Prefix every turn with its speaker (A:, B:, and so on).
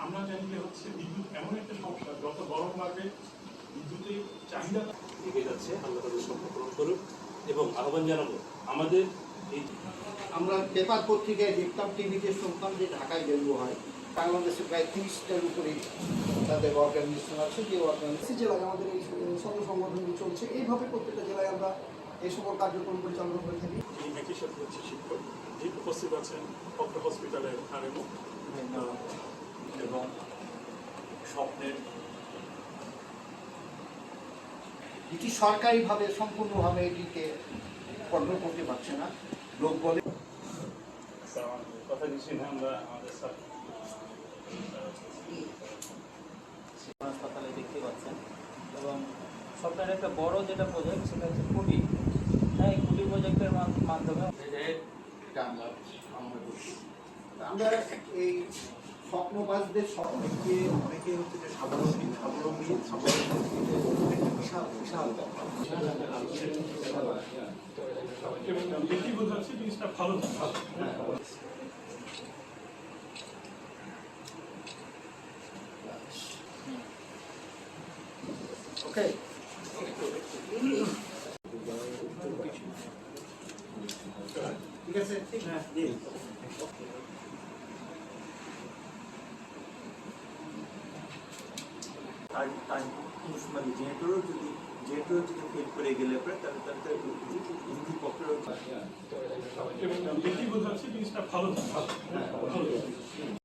A: আমরা জানি যে হচ্ছে বিদ্যুৎ এমন একটা সমস্যা, যত গরম বাড়বে বিদ্যুতের চাহিদা
B: এগিয়ে যাচ্ছে। আল্লাহ তাদের স্বপ্ন পূরণ করুক এবং আহ্বান জানাবো আমাদের এই
C: আমরা পেপার পত্রিকায় দেখতাম, টিভিতে শুনতাম যে ঢাকায় ডেঙ্গু হয়। বাংলাদেশে প্রায় 30টার উপরে তাদের অর্গানাইজেশন আছে, যে অর্গানাইজেশন
D: জেলায় আমাদের এই সদর সংগঠনটি চলছে। এইভাবে প্রত্যেকটা জেলায় আমরা এই সকল কার্যক্রম পরিচালনা করে থাকি।
A: এই একই সাথে হচ্ছে শিক্ষক যে উপস্থিত আছেন পক্ষ হসপিটালের আরএমও
C: এবং স্বপ্নের এটি সরকারিভাবে সম্পূর্ণভাবে এটিকে কন্ট্রোল করতে পারছে না। লোক বলে
A: কথা দিচ্ছি না আমরা আমাদের স্যার
E: হাসপাতালে দেখতে পাচ্ছেন। এবং সরকারের একটা বড় যেটা প্রজেক্ট সেটা হচ্ছে কুডি। হ্যাঁ, এই কুডি প্রজেক্টের মাধ্যমে
C: আমরা এই স্বপ্নবাজদের স্বপ্নকে অনেকে হচ্ছে যে স্বাবলম্বী বিশাল বিশাল ব্যাপার।
A: এবং দেখি বোঝাচ্ছে জিনিসটা ভালো
C: ওকে, ঠিক আছে।
F: মানে জেনারেটরও যদি ফেল করে গেলে পরে তাহলে ইঞ্জিন পক্ষের
A: এবং দেখি বোঝাচ্ছে জিনিসটা ভালো